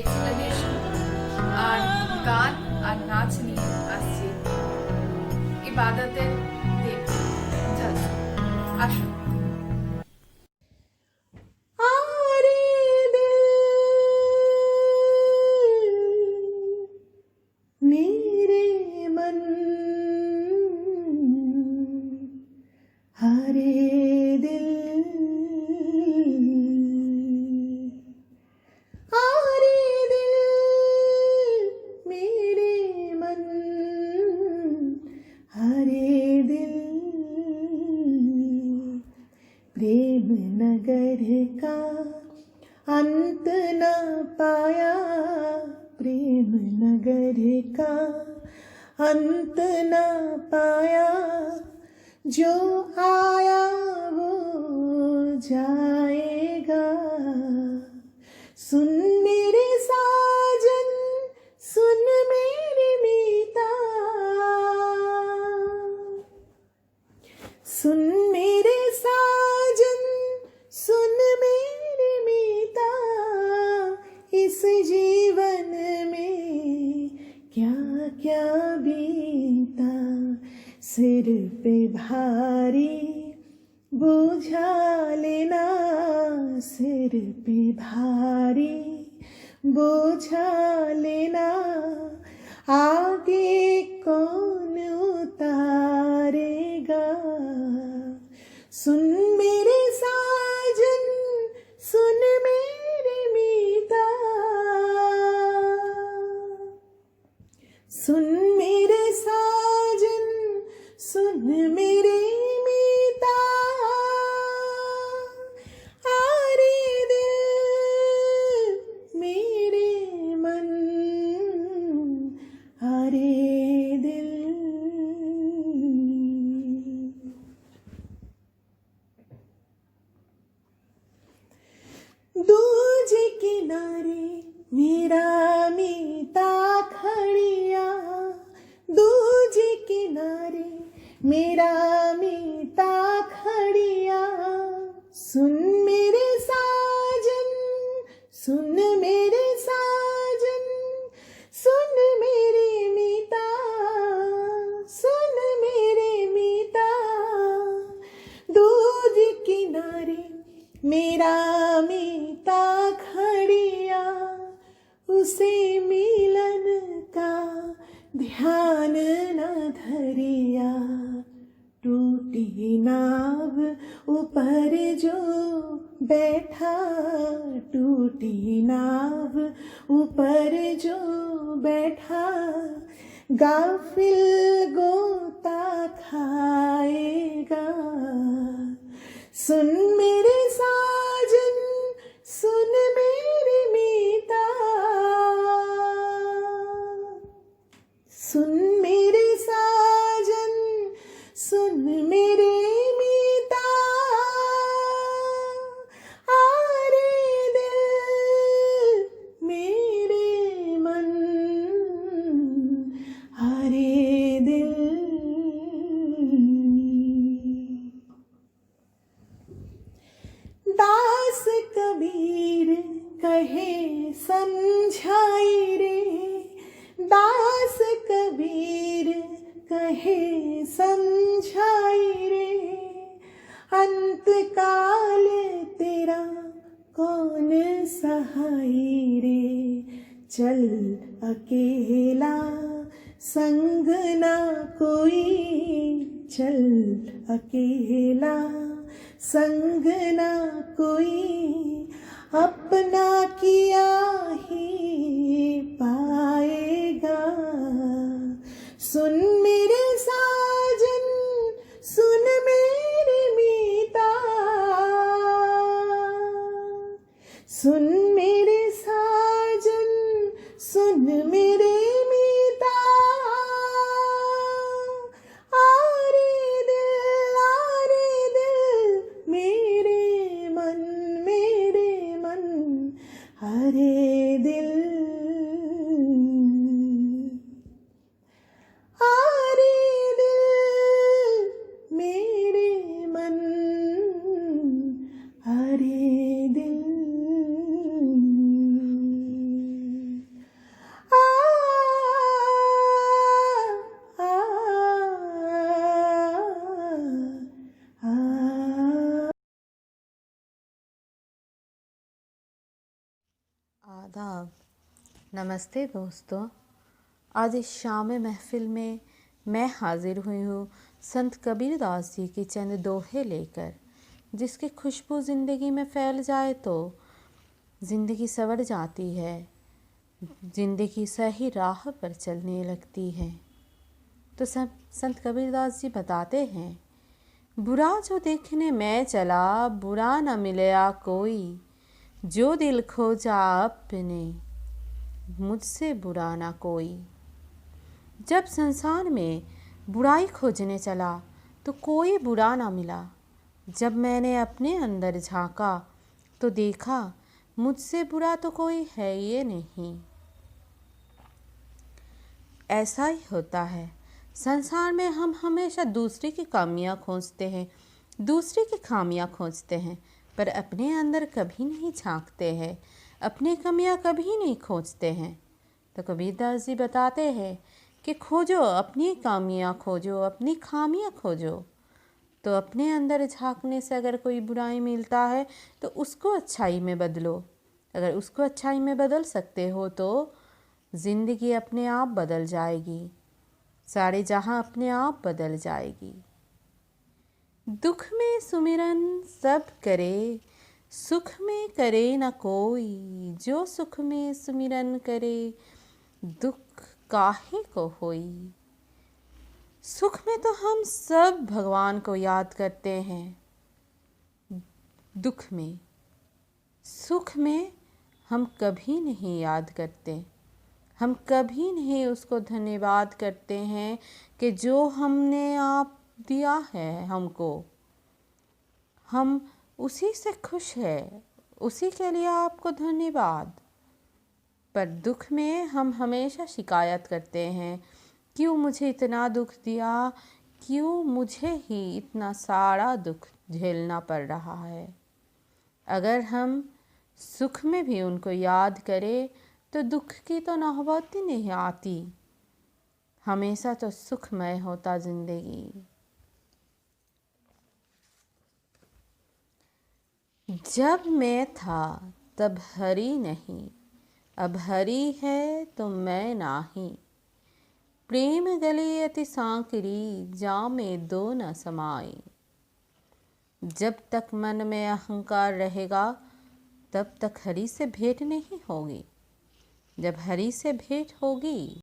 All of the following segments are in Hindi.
এক্সপ্লেনেশন আর গান আর নাচ নিয়ে আসছি ইবাদতের দিন। জাস্ট আসুন। मेरे मन हरे दिल हरे दिल मेरे मन हरे दिल प्रेम नगर का अंत न पाया प्रेम नगर का अंत न पाया जो आया वो जाएगा सुन मेरे साजन सुन मेरी मीता सुन मेरे साजन सुन मेरी मीता इस जीवन में क्या क्या बीता सिर पे भारी बोझा लेना सिर पे भारी बोझा लेना आगे कौन उतारेगा सुन मेरे साजन सुन मेरी मीता सुन मेरे साजन सुन मेरे मीता हरे दिल मेरे मन हरे दिल दूजे किनारे मेरा मीता खड़िया दूजे किनारे मेरा मीता खड़िया सुन मेरे साजन सुन मेरे साजन सुन मेरे मीता सुन मेरे मीता दूध किनारे मेरा मीता खड़िया उसे मिलन का ध्यान न धरिया टूटी नाव ऊपर जो बैठा टूटी नाव ऊपर जो बैठा गाफिल गोता खाएगा सुन मेरे साजन सुन मेरी मीता सुन मेरे साजन सुन मेरे मीता हरे दिल मेरे मन हरे दिल दास कबीर कहे समझाई रे दास कबीर कहे समझाई रे अंत काल तेरा कौन सहाय रे चल अकेला संग ना कोई चल अकेला संग ना कोई अपना किया ही पाएगा सुन मेरे साजन सुन मेरी मीता सुन मेरे साजन सुन मेरे मीता हरे दिल मेरे मन हरे दिल नमस्ते दोस्तों, आज इस शाम महफिल में मैं हाजिर हुई हूँ संत कबीरदास जी के चंद दोहे लेकर, जिसकी खुशबू ज़िंदगी में फैल जाए तो ज़िंदगी संवर जाती है, ज़िंदगी सही राह पर चलने लगती है। तो संत कबीरदास जी बताते हैं, बुरा जो देखने मैं चला, बुरा न मिलया कोई, जो दिल खोजा अपने, मुझसे बुरा ना कोई। जब संसार में बुराई खोजने चला तो कोई बुरा ना मिला। जब मैंने अपने अंदर झांका तो देखा मुझसे बुरा तो कोई है ये नहीं। ऐसा ही होता है, संसार में हम हमेशा दूसरे की कमियां खोजते हैं, दूसरे की खामियां खोजते हैं, पर अपने अंदर कभी नहीं झांकते हैं, अपनी कमियां कभी नहीं खोजते हैं। तो कबीरदास जी बताते हैं कि खोजो अपनी खामियां, खोजो अपनी खामियां खोजो। तो अपने अंदर झांकने से अगर कोई बुराई मिलता है तो उसको अच्छाई में बदलो। अगर उसको अच्छाई में बदल सकते हो तो ज़िंदगी अपने आप बदल जाएगी, सारे जहां अपने आप बदल जाएगी। दुख में सुमिरन सब करे, सुख में करे न कोई, जो सुख में सुमिरन करे, दुख काहे को होई। सुख में तो हम सब भगवान को याद करते हैं, दुख में, सुख में हम कभी नहीं याद करते, हम कभी नहीं उसको धन्यवाद करते हैं कि जो हमने आप दिया है हमको, हम उसी से खुश है, उसी के लिए आपको धन्यवाद। पर दुख में हम हमेशा शिकायत करते हैं, क्यों मुझे इतना दुख दिया, क्यों मुझे ही इतना सारा दुख झेलना पड़ रहा है। अगर हम सुख में भी उनको याद करें तो दुख की तो नौबत ही नहीं आती, हमेशा तो सुखमय होता ज़िंदगी। जब मैं था तब हरी नहीं, अब हरी है तो मैं नाही। प्रेम गले अति सांकरी, जामे दो न समाए। जब तक मन में अहंकार रहेगा तब तक हरि से भेंट नहीं होगी। जब हरि से भेंट होगी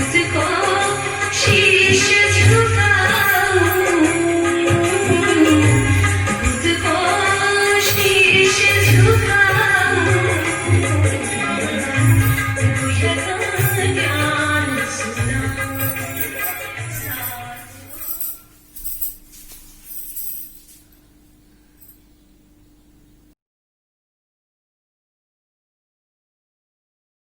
उसको शीश